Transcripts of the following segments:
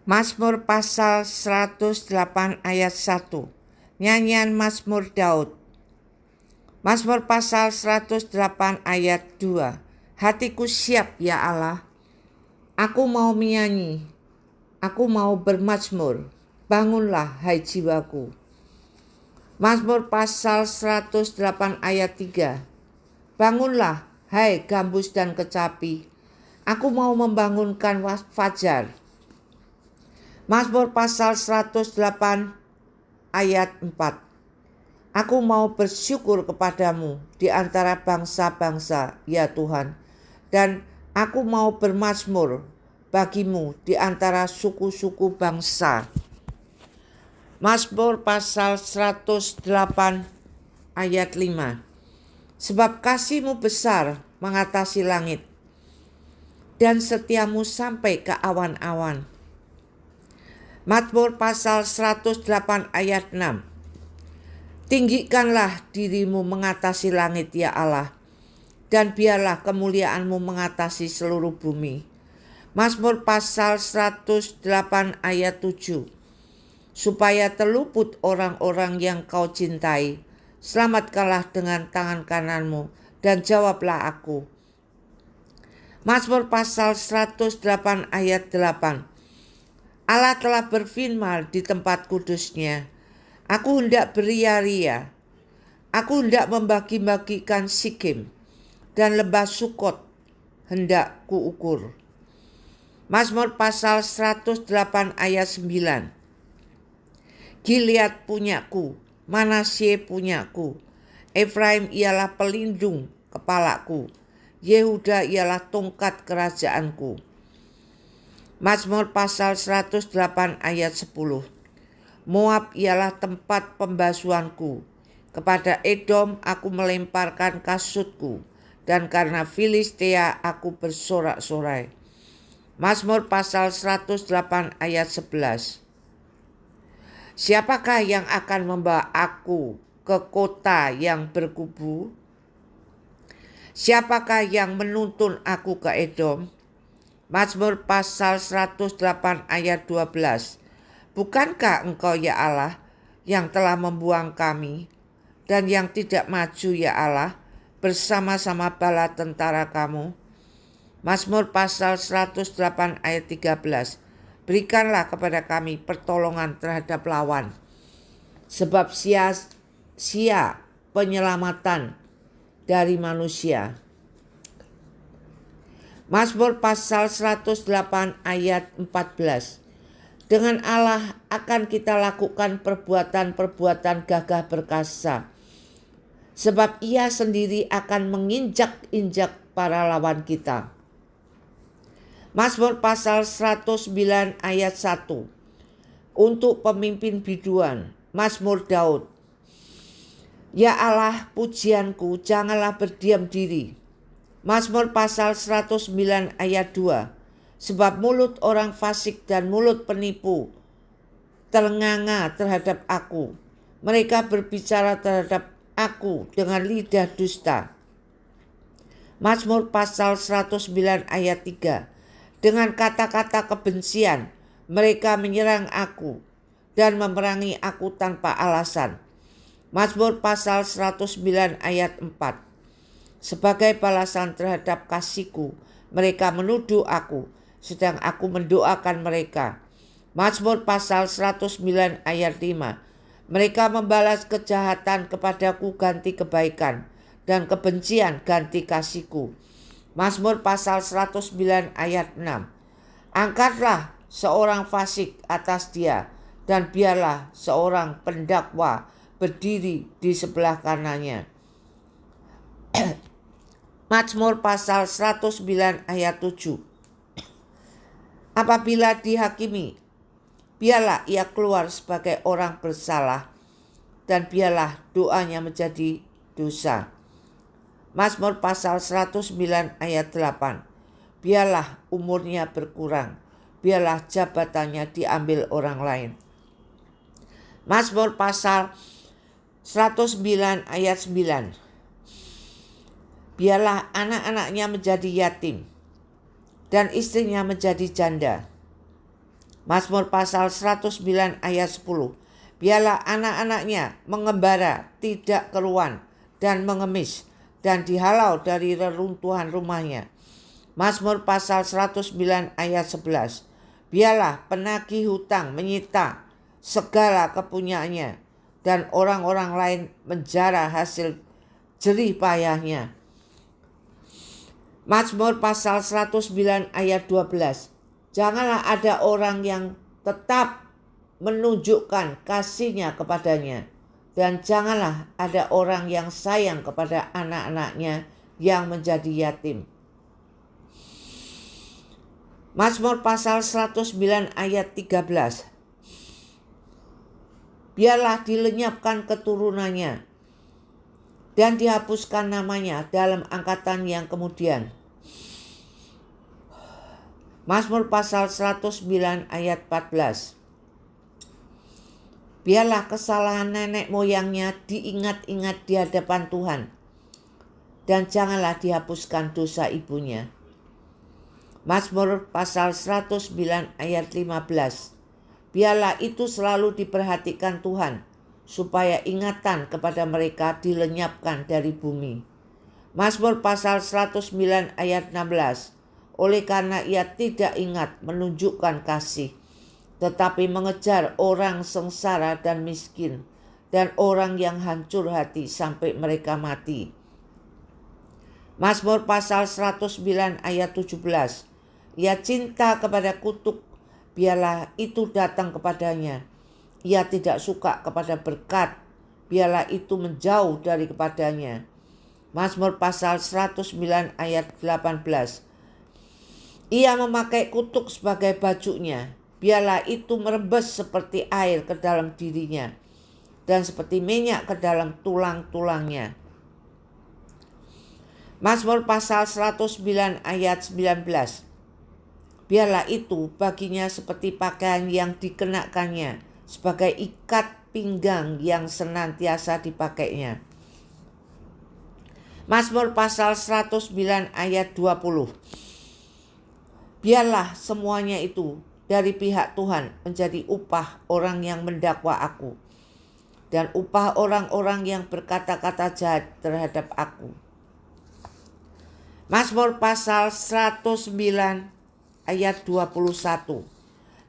Mazmur pasal 108 ayat 1. Nyanyian Mazmur Daud. Mazmur pasal 108 ayat 2. Hatiku siap ya Allah, aku mau menyanyi, aku mau bermazmur, bangunlah hai jiwaku. Mazmur pasal 108 ayat 3. Bangunlah hai gambus dan kecapi, aku mau membangunkan fajar. Mazmur pasal 108 ayat 4. Aku mau bersyukur kepadamu di antara bangsa-bangsa, ya Tuhan, dan aku mau bermazmur bagimu di antara suku-suku bangsa. Mazmur pasal 108 ayat 5. Sebab kasihmu besar mengatasi langit, dan setiamu sampai ke awan-awan. Mazmur pasal 108 ayat 6. Tinggikanlah dirimu mengatasi langit ya Allah, dan biarlah kemuliaanmu mengatasi seluruh bumi. Mazmur pasal 108 ayat 7. Supaya terluput orang-orang yang kau cintai, selamatkanlah dengan tangan kananmu, dan jawablah aku. Mazmur pasal 108 ayat 8. Allah telah berfirman di tempat kudusnya, aku hendak beria-ria, aku hendak membagi-bagikan Sikim, dan lembah Sukot hendak kuukur. Mazmur pasal 108 ayat 9. Gilead punyaku, Manasye punyaku, Efraim ialah pelindung kepalaku, Yehuda ialah tongkat kerajaanku. Mazmur pasal 108 ayat 10. Moab ialah tempat pembasuhanku, kepada Edom aku melemparkan kasutku, dan karena Filistea aku bersorak-sorai. Mazmur pasal 108 ayat 11. Siapakah yang akan membawa aku ke kota yang berkubu? Siapakah yang menuntun aku ke Edom? Mazmur pasal 108 ayat 12. Bukankah engkau ya Allah yang telah membuang kami, dan yang tidak maju ya Allah bersama-sama bala tentara kamu? Mazmur pasal 108 ayat 13. Berikanlah kepada kami pertolongan terhadap lawan, sebab sia-sia penyelamatan dari manusia. Mazmur pasal 108 ayat 14. Dengan Allah akan kita lakukan perbuatan-perbuatan gagah perkasa, sebab Ia sendiri akan menginjak-injak para lawan kita. Mazmur pasal 109 ayat 1. Untuk pemimpin biduan, Mazmur Daud. Ya Allah pujianku, janganlah berdiam diri. Mazmur pasal 109 ayat 2. Sebab mulut orang fasik dan mulut penipu ternganga terhadap aku. Mereka berbicara terhadap aku dengan lidah dusta. Mazmur pasal 109 ayat 3. Dengan kata-kata kebencian mereka menyerang aku dan memerangi aku tanpa alasan. Mazmur pasal 109 ayat 4. Sebagai balasan terhadap kasihku, mereka menuduh aku, sedang aku mendoakan mereka. Mazmur pasal 109 ayat 5. Mereka membalas kejahatan kepadaku ganti kebaikan, dan kebencian ganti kasihku. Mazmur pasal 109 ayat 6. Angkatlah seorang fasik atas dia, dan biarlah seorang pendakwa berdiri di sebelah kanannya. Mazmur pasal 109 ayat 7. Apabila dihakimi, biarlah ia keluar sebagai orang bersalah, dan biarlah doanya menjadi dosa. Mazmur pasal 109 ayat 8. Biarlah umurnya berkurang, biarlah jabatannya diambil orang lain. Mazmur pasal 109 ayat 9. Biarlah anak-anaknya menjadi yatim, dan istrinya menjadi janda. Mazmur pasal 109 ayat 10. Biarlah anak-anaknya mengembara, tidak keruan dan mengemis, dan dihalau dari reruntuhan rumahnya. Mazmur pasal 109 ayat 11. Biarlah penagih hutang menyita segala kepunyaannya, dan orang-orang lain menjara hasil jerih payahnya. Mazmur pasal 109 ayat 12. Janganlah ada orang yang tetap menunjukkan kasihnya kepadanya, dan janganlah ada orang yang sayang kepada anak-anaknya yang menjadi yatim. Mazmur pasal 109 ayat 13. Biarlah dilenyapkan keturunannya dan dihapuskan namanya dalam angkatan yang kemudian. Mazmur pasal 109 ayat 14. Biarlah kesalahan nenek moyangnya diingat-ingat di hadapan Tuhan, dan janganlah dihapuskan dosa ibunya. Mazmur pasal 109 ayat 15. Biarlah itu selalu diperhatikan Tuhan, supaya ingatan kepada mereka dilenyapkan dari bumi. Mazmur pasal 109 ayat 16. Oleh karena ia tidak ingat menunjukkan kasih, tetapi mengejar orang sengsara dan miskin, dan orang yang hancur hati sampai mereka mati. Mazmur pasal 109 ayat 17. Ia cinta kepada kutuk, biarlah itu datang kepadanya. Ia tidak suka kepada berkat, biarlah itu menjauh dari kepadanya. Mazmur pasal 109 ayat 18. Ia memakai kutuk sebagai bajunya, biarlah itu merembes seperti air ke dalam dirinya, dan seperti minyak ke dalam tulang-tulangnya. Mazmur pasal 109 ayat 19. Biarlah itu baginya seperti pakaian yang dikenakannya, sebagai ikat pinggang yang senantiasa dipakainya. Mazmur pasal 109 ayat 20. Biarlah semuanya itu dari pihak Tuhan menjadi upah orang yang mendakwa aku, dan upah orang-orang yang berkata-kata jahat terhadap aku. Mazmur pasal 109 ayat 21.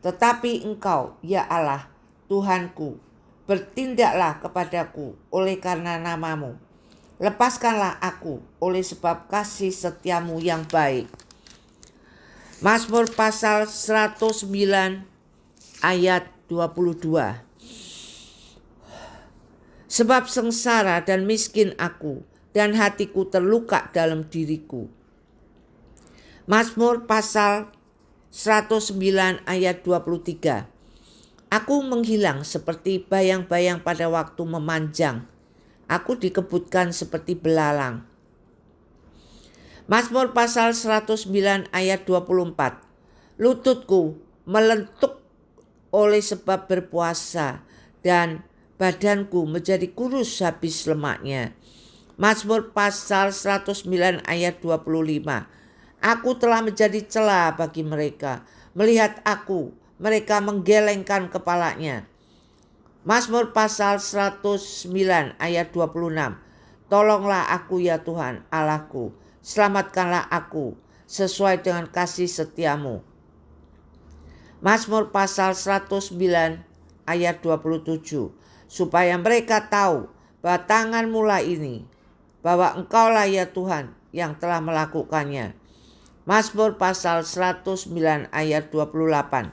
Tetapi engkau, ya Allah, Tuhanku, bertindaklah kepadaku oleh karena namamu. Lepaskanlah aku oleh sebab kasih setiamu yang baik. Mazmur pasal 109 ayat 22. Sebab sengsara dan miskin aku, dan hatiku terluka dalam diriku. Mazmur pasal 109 ayat 23. Aku menghilang seperti bayang-bayang pada waktu memanjang. Aku dikebutkan seperti belalang. Mazmur pasal 109 ayat 24. Lututku melentuk oleh sebab berpuasa, dan badanku menjadi kurus habis lemaknya. Mazmur pasal 109 ayat 25. Aku telah menjadi cela bagi mereka. Melihat aku, mereka menggelengkan kepalanya. Mazmur pasal 109 ayat 26. Tolonglah aku ya Tuhan Allahku, selamatkanlah aku sesuai dengan kasih setiamu. Mazmur pasal 109 ayat 27. Supaya mereka tahu bahwa tangan-Mu lah ini, bahwa Engkaulah ya Tuhan yang telah melakukannya. Mazmur pasal 109 ayat 28.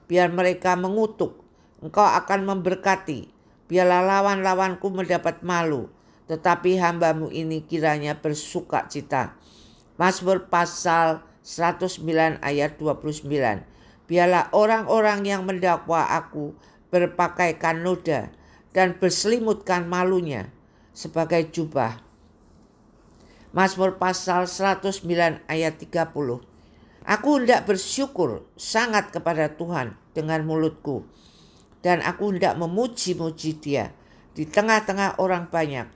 Biar mereka mengutuk, Engkau akan memberkati. Biarlah lawan-lawanku mendapat malu, tetapi hamba-Mu ini kiranya bersuka cita. Mazmur pasal 109 ayat 29. Biarlah orang-orang yang mendakwa aku berpakaikan noda dan berselimutkan malunya sebagai jubah. Mazmur pasal 109 ayat 30. Aku hendak bersyukur sangat kepada Tuhan dengan mulutku, dan aku hendak memuji-muji Dia di tengah-tengah orang banyak.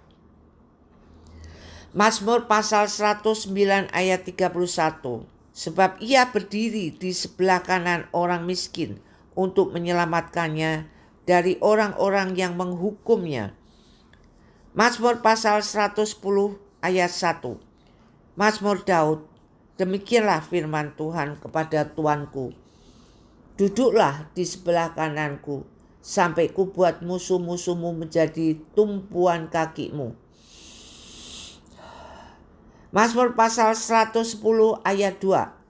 Mazmur pasal 109 ayat 31. Sebab Ia berdiri di sebelah kanan orang miskin untuk menyelamatkannya dari orang-orang yang menghukumnya. Mazmur pasal 110 ayat 1. Mazmur Daud, demikianlah firman Tuhan kepada Tuanku. Duduklah di sebelah kananku, sampai kubuat musuh-musuhmu menjadi tumpuan kakimu. Mazmur pasal 110 ayat 2.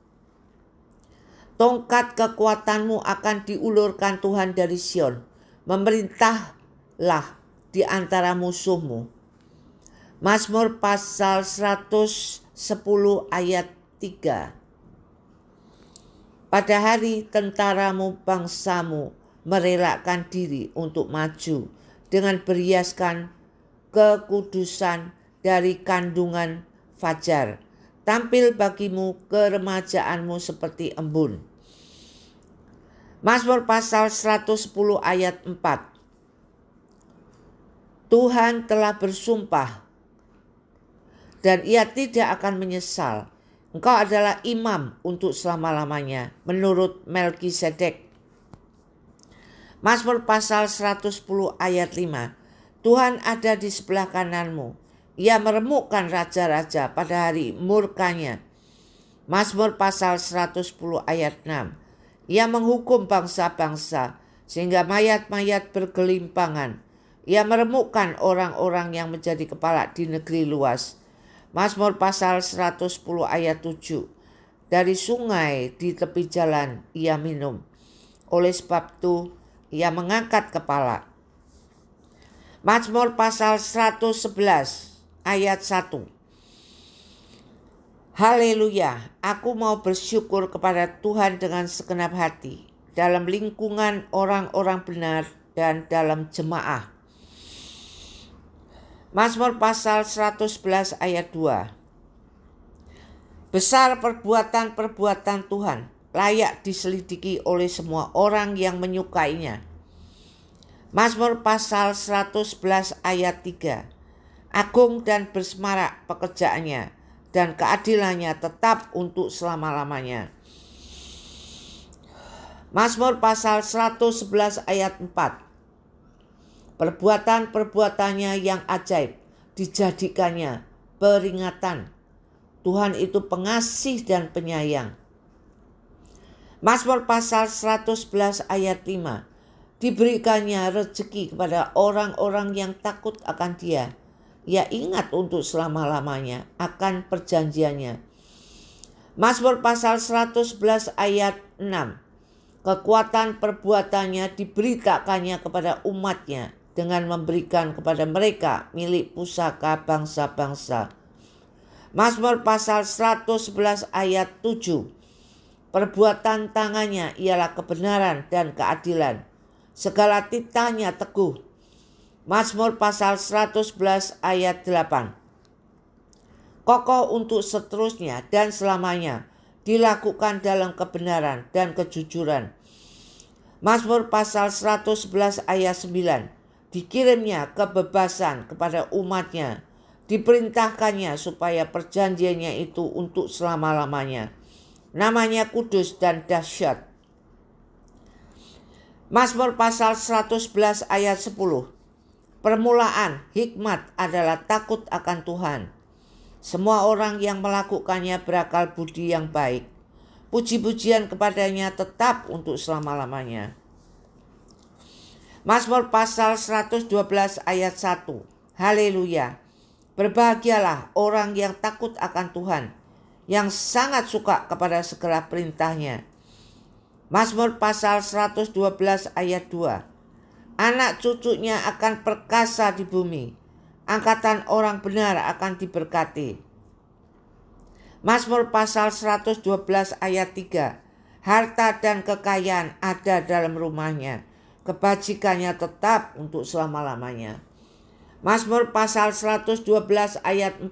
Tongkat kekuatanmu akan diulurkan Tuhan dari Sion. Memerintahlah di antara musuhmu. Mazmur pasal 110 ayat 3. Pada hari tentaramu bangsamu merelakan diri untuk maju dengan berhiaskan kekudusan dari kandungan fajar. Tampil bagimu keremajaanmu seperti embun. Mazmur pasal 110 ayat 4. Tuhan telah bersumpah dan ia tidak akan menyesal. Engkau adalah imam untuk selama-lamanya menurut Melkisedek. Mazmur pasal 110 ayat 5. Tuhan ada di sebelah kananmu. Ia meremukkan raja-raja pada hari murkanya. Mazmur pasal 110 ayat 6. Ia menghukum bangsa-bangsa sehingga mayat-mayat bergelimpangan. Ia meremukkan orang-orang yang menjadi kepala di negeri luas. Mazmur pasal 110 ayat 7. Dari sungai di tepi jalan ia minum. Oleh sebab itu ia mengangkat kepala. Mazmur pasal 111 ayat 1. Haleluya, aku mau bersyukur kepada Tuhan dengan segenap hati, dalam lingkungan orang-orang benar dan dalam jemaah. Mazmur pasal 111 ayat 2. Besar perbuatan-perbuatan Tuhan, layak diselidiki oleh semua orang yang menyukainya. Mazmur pasal 111 ayat 3. Agung dan bersemarak pekerjaannya, dan keadilannya tetap untuk selama-lamanya. Mazmur pasal 111 ayat 4. Perbuatan-perbuatannya yang ajaib dijadikannya peringatan. Tuhan itu pengasih dan penyayang. Mazmur pasal 111 ayat 5. Diberikannya rezeki kepada orang-orang yang takut akan Dia. Ia ingat untuk selama-lamanya akan perjanjiannya. Mazmur pasal 111 ayat 6. Kekuatan perbuatannya diberitakannya kepada umatnya dengan memberikan kepada mereka milik pusaka bangsa-bangsa. Mazmur pasal 111 ayat 7. Perbuatan tangannya ialah kebenaran dan keadilan. Segala titahnya teguh. Mazmur pasal 111 ayat 8. Kokoh untuk seterusnya dan selamanya, dilakukan dalam kebenaran dan kejujuran. Mazmur pasal 111 ayat 9. Dikirimnya kebebasan kepada umatnya, diperintahkannya supaya perjanjiannya itu untuk selama-lamanya. Namanya kudus dan dahsyat. Mazmur pasal 111 ayat 10. Permulaan hikmat adalah takut akan Tuhan. Semua orang yang melakukannya berakal budi yang baik. Puji-pujian kepadanya tetap untuk selama-lamanya. Mazmur pasal 112 ayat 1. Haleluya. Berbahagialah orang yang takut akan Tuhan, yang sangat suka kepada segala perintahnya. Mazmur pasal 112 ayat 2. Anak cucunya akan perkasa di bumi. Angkatan orang benar akan diberkati. Mazmur pasal 112 ayat 3. Harta dan kekayaan ada dalam rumahnya. Kebajikannya tetap untuk selama-lamanya. Mazmur pasal 112 ayat 4.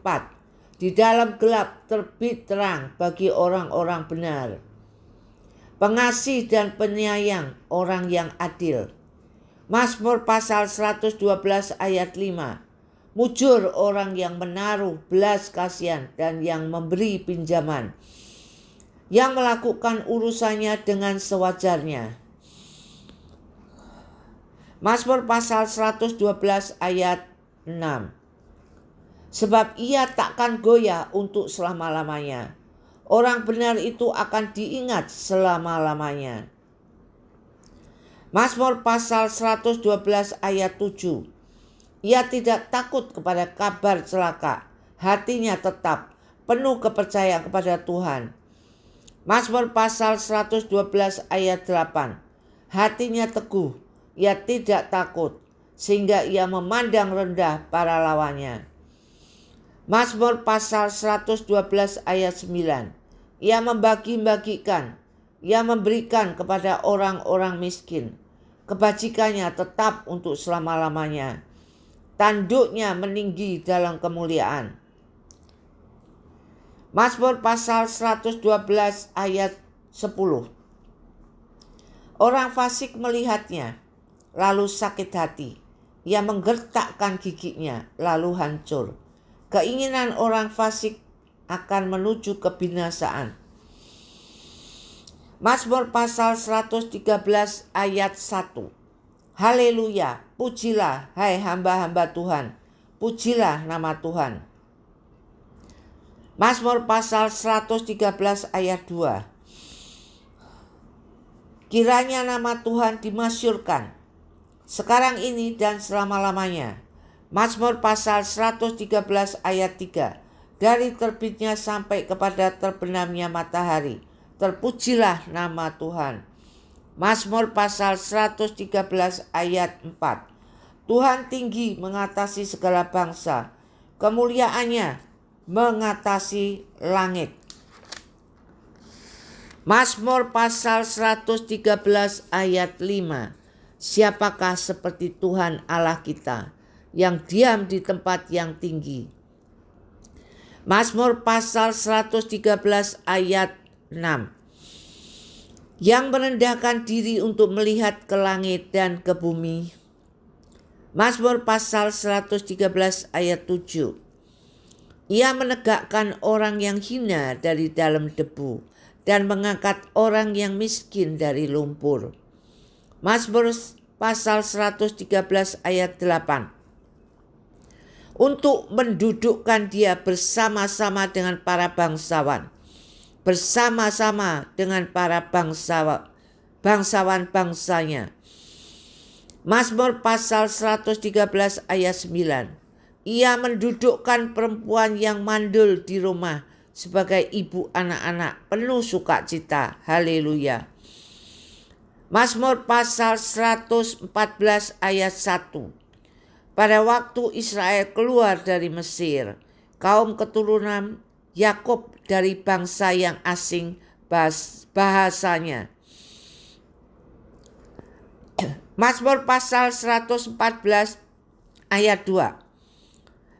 Di dalam gelap terbit terang bagi orang-orang benar. Pengasih dan penyayang orang yang adil. Mazmur pasal 112 ayat 5. Mujur orang yang menaruh belas kasihan dan yang memberi pinjaman, yang melakukan urusannya dengan sewajarnya. Mazmur pasal 112 ayat 6. Sebab ia takkan goyah untuk selama-lamanya. Orang benar itu akan diingat selama-lamanya. Mazmur pasal 112 ayat 7. Ia tidak takut kepada kabar celaka. Hatinya tetap penuh kepercayaan kepada Tuhan. Mazmur pasal 112 ayat 8. Hatinya teguh, ia tidak takut, sehingga ia memandang rendah para lawannya. Mazmur pasal 112 ayat 9. Ia membagi-bagikan, ia memberikan kepada orang-orang miskin. Kebajikannya tetap untuk selama-lamanya. Tanduknya meninggi dalam kemuliaan. Mazmur pasal 112 ayat 10. Orang fasik melihatnya, lalu sakit hati. Ia menggertakkan giginya, lalu hancur. Keinginan orang fasik akan menuju kebinasaan. Mazmur pasal 113 ayat 1. Haleluya, pujilah hai hamba-hamba Tuhan, pujilah nama Tuhan. Mazmur pasal 113 ayat 2. Kiranya nama Tuhan dimasyhurkan sekarang ini dan selama-lamanya. Mazmur pasal 113 ayat 3. Dari terbitnya sampai kepada terbenamnya matahari, terpujilah nama Tuhan. Mazmur pasal 113 ayat 4. Tuhan tinggi mengatasi segala bangsa, kemuliaannya mengatasi langit. Mazmur pasal 113 ayat 5. Siapakah seperti Tuhan Allah kita, yang diam di tempat yang tinggi. Mazmur pasal 113 ayat 6. Yang merendahkan diri untuk melihat ke langit dan ke bumi. Mazmur pasal 113 ayat 7. Ia menegakkan orang yang hina dari dalam debu dan mengangkat orang yang miskin dari lumpur. Mazmur pasal 113 ayat 8. Untuk mendudukkan dia bersama-sama dengan para bangsawan, bersama-sama dengan para bangsawan bangsanya. Mazmur pasal 113 ayat 9. Ia mendudukkan perempuan yang mandul di rumah sebagai ibu anak-anak penuh sukacita. Haleluya. Mazmur pasal 114 ayat 1. Pada waktu Israel keluar dari Mesir, kaum keturunan Yakub dari bangsa yang asing bahasanya. Mazmur pasal 114 ayat 2.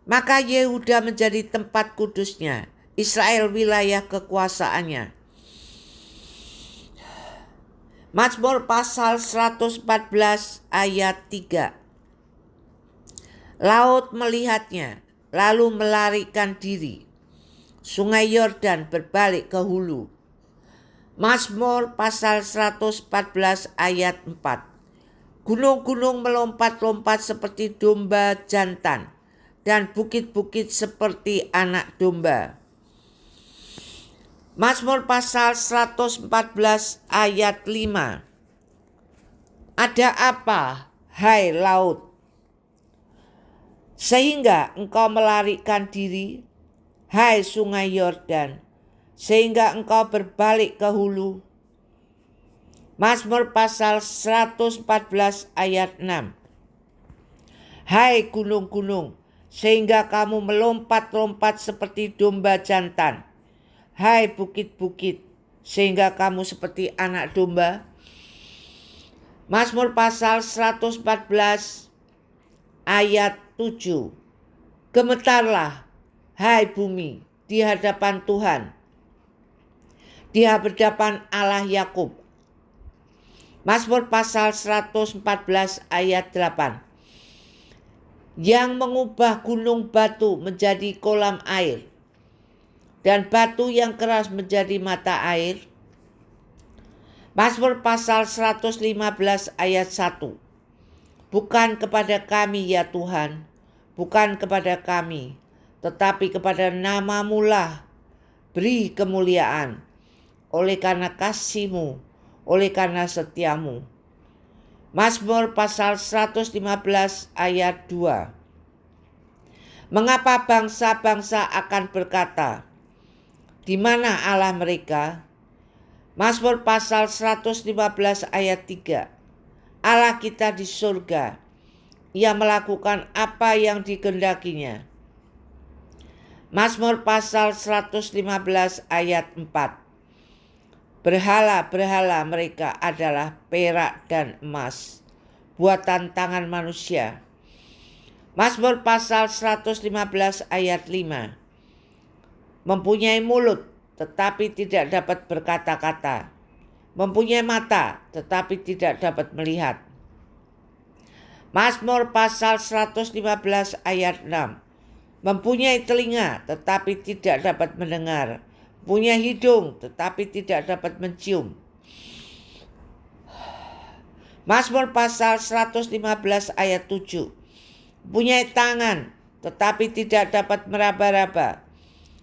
Maka Yehuda menjadi tempat kudusnya, Israel wilayah kekuasaannya. Mazmur pasal 114 ayat 3. Laut melihatnya, lalu melarikan diri. Sungai Yordan berbalik ke hulu. Mazmur pasal 114 ayat 4. Gunung-gunung melompat-lompat seperti domba jantan, dan bukit-bukit seperti anak domba. Mazmur pasal 114 ayat 5. Ada apa, hai laut, sehingga engkau melarikan diri, hai sungai Yordan, sehingga engkau berbalik ke hulu. Mazmur pasal 114 ayat 6. Hai gunung-gunung, sehingga kamu melompat-lompat seperti domba jantan. Hai bukit-bukit, sehingga kamu seperti anak domba. Mazmur pasal 114 ayat 7. Gemetarlah, hai bumi, di hadapan Tuhan, di hadapan Allah Yakub. Mazmur pasal 114 ayat 8. Yang mengubah gunung batu menjadi kolam air, dan batu yang keras menjadi mata air. Mazmur pasal 115 ayat 1. Bukan kepada kami ya Tuhan, bukan kepada kami, tetapi kepada nama-Mu lah beri kemuliaan, oleh karena kasih-Mu, oleh karena setia-Mu. Mazmur pasal 115 ayat 2. Mengapa bangsa-bangsa akan berkata, di mana Allah mereka? Mazmur pasal 115 ayat 3. Allah kita di surga, Ia melakukan apa yang dikehendakinya. Mazmur pasal 115 ayat 4. Berhala-berhala mereka adalah perak dan emas, buatan tangan manusia. Mazmur pasal 115 ayat 5. Mempunyai mulut tetapi tidak dapat berkata-kata, mempunyai mata tetapi tidak dapat melihat. Mazmur pasal 115 ayat 6. Mempunyai telinga tetapi tidak dapat mendengar, punya hidung tetapi tidak dapat mencium. Mazmur pasal 115 ayat 7. Punya tangan tetapi tidak dapat meraba-raba,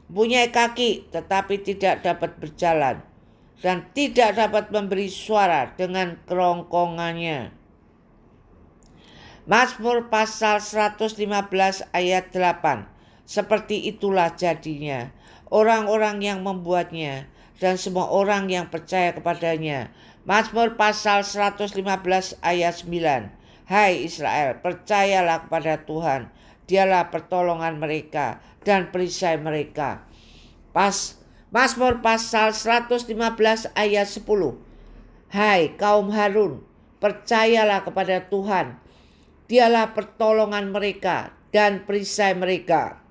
punya kaki tetapi tidak dapat berjalan, dan tidak dapat memberi suara dengan kerongkongannya. Mazmur pasal 115 ayat 8. Seperti itulah jadinya orang-orang yang membuatnya dan semua orang yang percaya kepadanya. Mazmur pasal 115 ayat 9. Hai Israel, percayalah kepada Tuhan, Dialah pertolongan mereka dan perisai mereka. Mazmur pasal 115 ayat 10. Hai kaum Harun, percayalah kepada Tuhan, Dialah pertolongan mereka dan perisai mereka.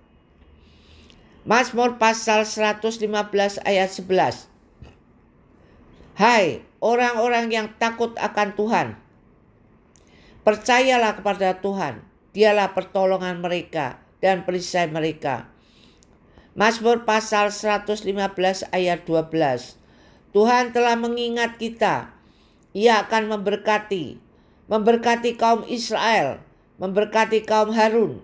Mazmur pasal 115 ayat 11. Hai orang-orang yang takut akan Tuhan, percayalah kepada Tuhan, Dialah pertolongan mereka dan perisai mereka. Mazmur pasal 115 ayat 12. Tuhan telah mengingat kita, Ia akan memberkati kaum Israel, memberkati kaum Harun.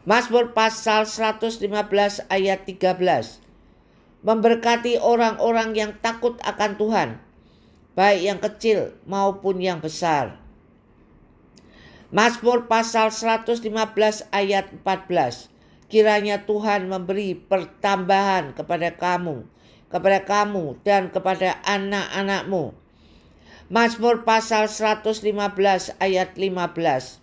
Mazmur pasal 115 ayat 13. Memberkati orang-orang yang takut akan Tuhan, baik yang kecil maupun yang besar. Mazmur pasal 115 ayat 14. Kiranya Tuhan memberi pertambahan kepada kamu dan kepada anak-anakmu. Mazmur pasal 115 ayat 15.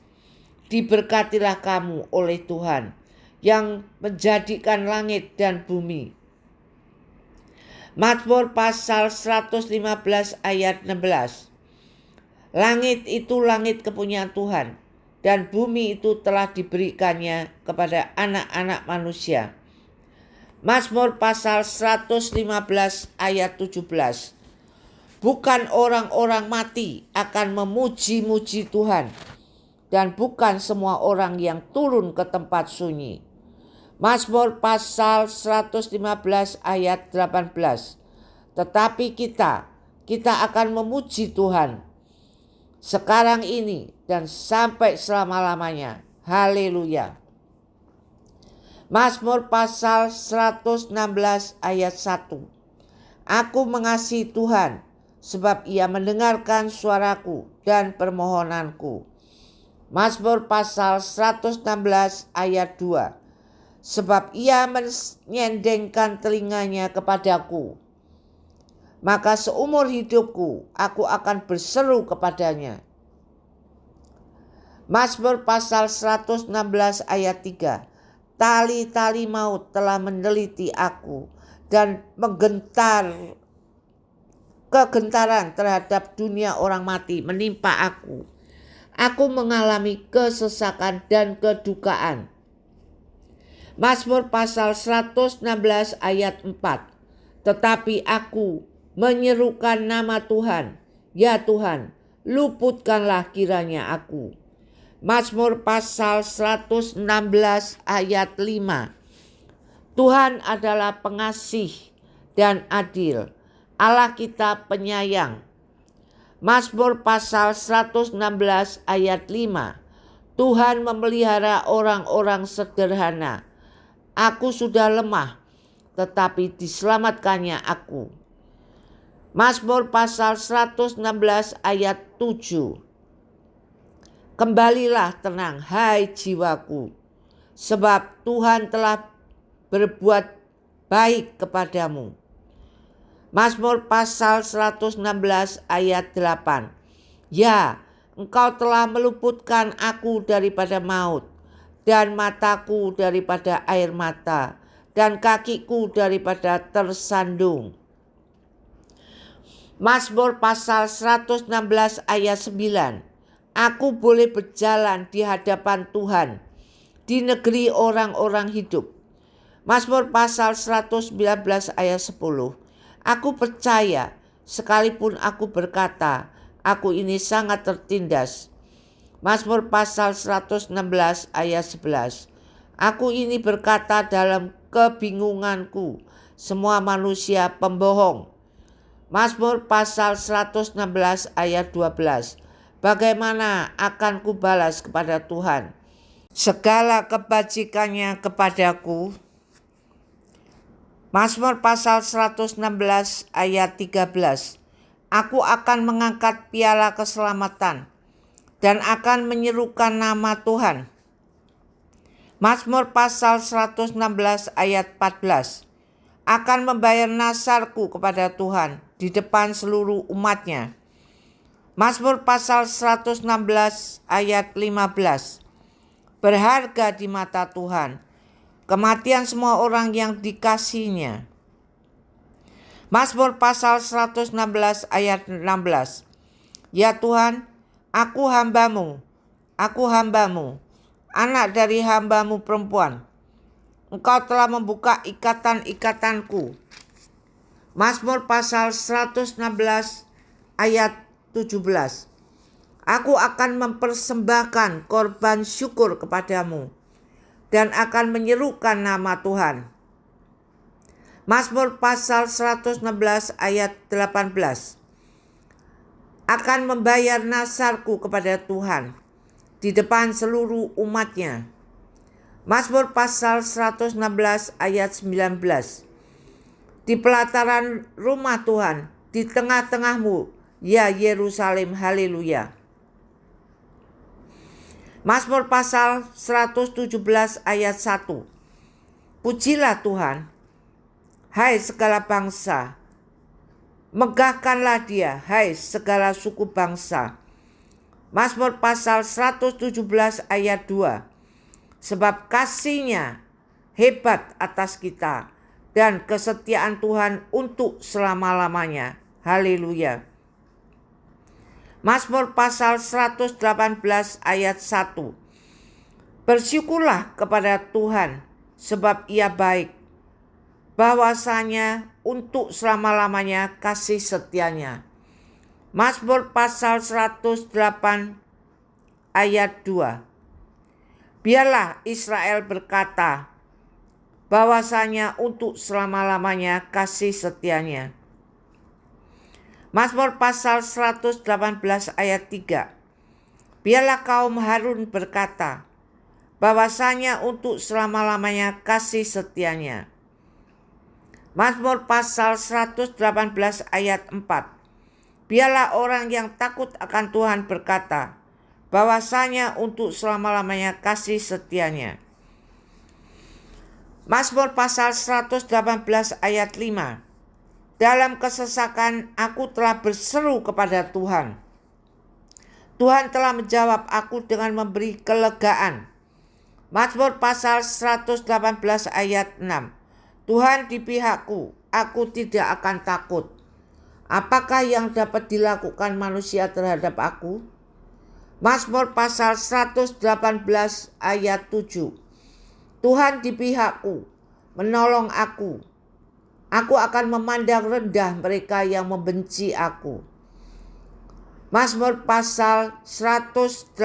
Diberkatilah kamu oleh Tuhan yang menjadikan langit dan bumi. Mazmur pasal 115 ayat 16. Langit itu langit kepunyaan Tuhan, dan bumi itu telah diberikannya kepada anak-anak manusia. Mazmur pasal 115 ayat 17. Bukan orang-orang mati akan memuji-muji Tuhan, dan bukan semua orang yang turun ke tempat sunyi. Mazmur pasal 115 ayat 18. Tetapi kita akan memuji Tuhan sekarang ini dan sampai selama-lamanya. Haleluya. Mazmur pasal 116 ayat 1. Aku mengasihi Tuhan sebab Ia mendengarkan suaraku dan permohonanku. Mazmur pasal 116 ayat 2. Sebab Ia menyendengkan telinganya kepadaku, maka seumur hidupku aku akan berseru kepadanya. Mazmur pasal 116 ayat 3. Tali-tali maut telah meneliti aku dan kegentaran terhadap dunia orang mati menimpa aku. Aku mengalami kesesakan dan kedukaan. Mazmur pasal 116 ayat 4. Tetapi aku menyerukan nama Tuhan, ya Tuhan, luputkanlah kiranya aku. Mazmur pasal 116 ayat 5. Tuhan adalah pengasih dan adil, Allah kita penyayang. Mazmur pasal 116 ayat 5. Tuhan memelihara orang-orang sederhana. Aku sudah lemah, tetapi diselamatkannya aku. Mazmur pasal 116 ayat 7. Kembalilah tenang, hai jiwaku, sebab Tuhan telah berbuat baik kepadamu. Mazmur pasal 116 ayat 8. Ya, Engkau telah meluputkan aku daripada maut, dan mataku daripada air mata, dan kakiku daripada tersandung. Mazmur pasal 116 ayat 9. Aku boleh berjalan di hadapan Tuhan, di negeri orang-orang hidup. Mazmur pasal 119 ayat 10. Aku percaya, sekalipun aku berkata, aku ini sangat tertindas. Mazmur pasal 116 ayat 11. Aku ini berkata dalam kebingunganku, semua manusia pembohong. Mazmur pasal 116 ayat 12. Bagaimana akan kubalas kepada Tuhan segala kebajikannya kepadaku? Mazmur pasal 116 ayat 13. Aku akan mengangkat piala keselamatan dan akan menyerukan nama Tuhan. Mazmur pasal 116 ayat 14. Akan membayar nasarku kepada Tuhan di depan seluruh umatnya. Mazmur pasal 116 ayat 15. Berharga di mata Tuhan kematian semua orang yang dikasihinya. Mazmur pasal 116 ayat 16. Ya Tuhan, aku hambamu, anak dari hambamu perempuan. Engkau telah membuka ikatan-ikatanku. Mazmur pasal 116 ayat 17. Aku akan mempersembahkan korban syukur kepadamu dan akan menyerukan nama Tuhan. Mazmur pasal 116 ayat 18. Akan membayar nasarku kepada Tuhan di depan seluruh umatnya. Mazmur pasal 116 ayat 19. Di pelataran rumah Tuhan, di tengah-tengahmu, ya Yerusalem, haleluya. Mazmur pasal 117 ayat 1. Pujilah Tuhan, hai segala bangsa. Megahkanlah Dia, hai segala suku bangsa. Mazmur pasal 117 ayat 2. Sebab kasih-Nya hebat atas kita dan kesetiaan Tuhan untuk selama-lamanya. Haleluya. Mazmur pasal 118 ayat 1. Bersyukurlah kepada Tuhan sebab Ia baik, bahwasanya untuk selama-lamanya kasih setianya. Mazmur pasal 108 ayat 2. Biarlah Israel berkata, bahwasanya untuk selama-lamanya kasih setianya. Mazmur pasal 118 ayat 3. Biarlah kaum Harun berkata, bahwasanya untuk selama-lamanya kasih setianya. Mazmur pasal 118 ayat 4. Biarlah orang yang takut akan Tuhan berkata, bahwasanya untuk selama-lamanya kasih setianya. Mazmur pasal 118 ayat 5. Dalam kesesakan aku telah berseru kepada Tuhan. Tuhan telah menjawab aku dengan memberi kelegaan. Mazmur pasal 118 ayat 6. Tuhan di pihakku, aku tidak akan takut. Apakah yang dapat dilakukan manusia terhadap aku? Mazmur pasal 118 ayat 7. Tuhan di pihakku, menolong aku. Aku akan memandang rendah mereka yang membenci aku. Mazmur pasal 118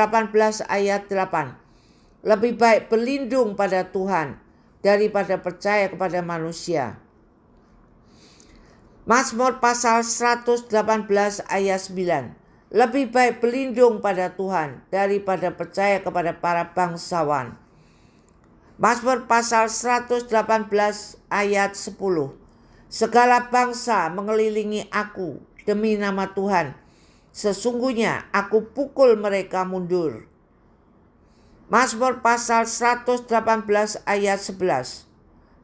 ayat 8. Lebih baik berlindung pada Tuhan daripada percaya kepada manusia. Mazmur pasal 118 ayat 9. Lebih baik berlindung pada Tuhan daripada percaya kepada para bangsawan. Mazmur pasal 118 ayat 10. Segala bangsa mengelilingi aku demi nama Tuhan. Sesungguhnya aku pukul mereka mundur. Mazmur pasal 118 ayat 11.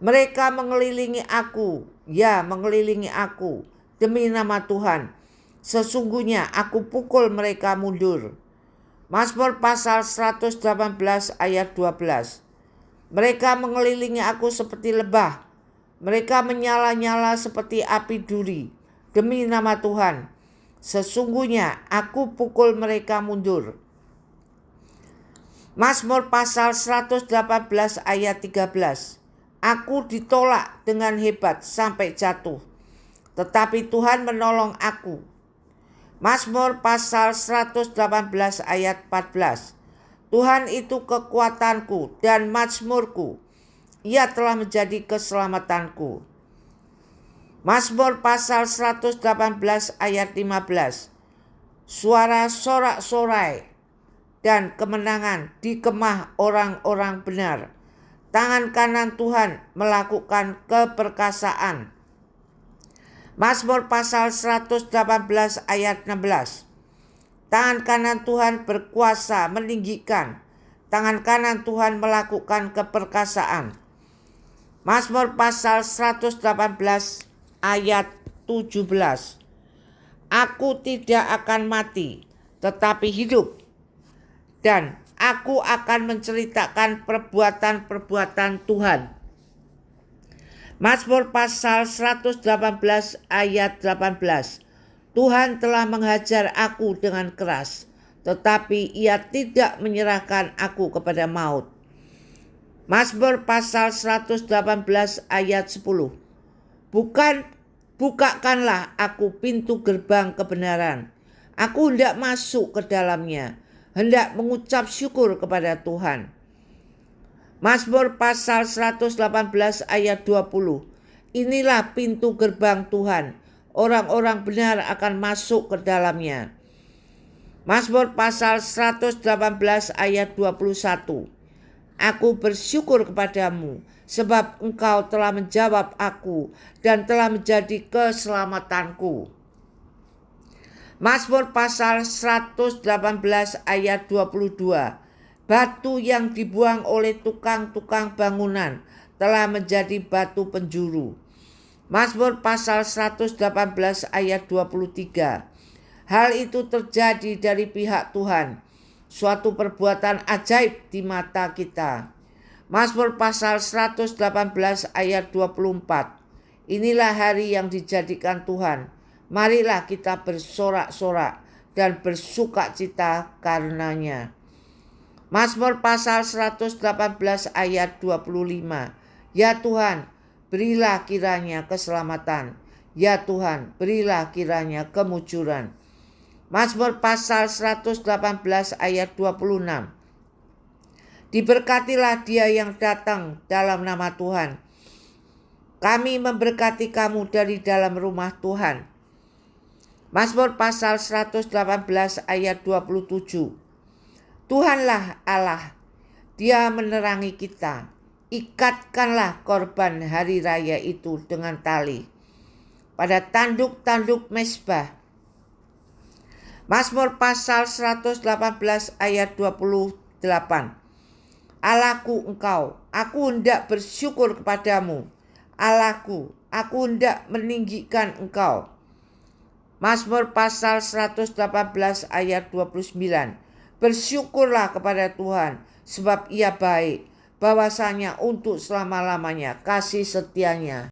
Mereka mengelilingi aku, ya mengelilingi aku demi nama Tuhan. Sesungguhnya aku pukul mereka mundur. Mazmur pasal 118 ayat 12. Mereka mengelilingi aku seperti lebah. Mereka menyala-nyala seperti api duri. Demi nama Tuhan, sesungguhnya aku pukul mereka mundur. Mazmur pasal 118 ayat 13. Aku ditolak dengan hebat sampai jatuh, tetapi Tuhan menolong aku. Mazmur pasal 118 ayat 14. Tuhan itu kekuatanku dan mazmurku. Ia telah menjadi keselamatanku. Mazmur pasal 118 ayat 15. Suara sorak-sorai dan kemenangan di kemah orang-orang benar. Tangan kanan Tuhan melakukan keperkasaan. Mazmur pasal 118 ayat 16. Tangan kanan Tuhan berkuasa meninggikan. Tangan kanan Tuhan melakukan keperkasaan. Mazmur pasal 118 ayat 17. Aku tidak akan mati, tetapi hidup. Dan aku akan menceritakan perbuatan-perbuatan Tuhan. Mazmur pasal 118 ayat 18. Tuhan telah menghajar aku dengan keras, tetapi ia tidak menyerahkan aku kepada maut. Mazmur pasal 118 ayat 10. Bukakanlah aku pintu gerbang kebenaran. Aku hendak masuk ke dalamnya, hendak mengucap syukur kepada Tuhan. Mazmur pasal 118 ayat 20. Inilah pintu gerbang Tuhan, orang-orang benar akan masuk ke dalamnya. Mazmur pasal 118 ayat 21. Aku bersyukur kepadamu, sebab engkau telah menjawab aku dan telah menjadi keselamatanku. Mazmur pasal 118 ayat 22. Batu yang dibuang oleh tukang-tukang bangunan telah menjadi batu penjuru. Mazmur pasal 118 ayat 23. Hal itu terjadi dari pihak Tuhan, suatu perbuatan ajaib di mata kita. Mazmur pasal 118 ayat 24. Inilah hari yang dijadikan Tuhan. Marilah kita bersorak-sorak dan bersukacita karenanya. Mazmur pasal 118 ayat 25. Ya Tuhan, berilah kiranya keselamatan. Ya Tuhan, berilah kiranya kemujuran. Mazmur pasal 118 ayat 26. Diberkatilah dia yang datang dalam nama Tuhan. Kami memberkati kamu dari dalam rumah Tuhan. Mazmur pasal 118 ayat 27. Tuhanlah Allah, Dia menerangi kita. Ikatkanlah korban hari raya itu dengan tali pada tanduk-tanduk mezbah. Mazmur pasal 118 ayat 28. Allahku engkau, aku hendak bersyukur kepadamu. Allahku, aku hendak meninggikan engkau. Mazmur pasal 118 ayat 29. Bersyukurlah kepada Tuhan, sebab ia baik, bahwasanya untuk selama-lamanya kasih setianya.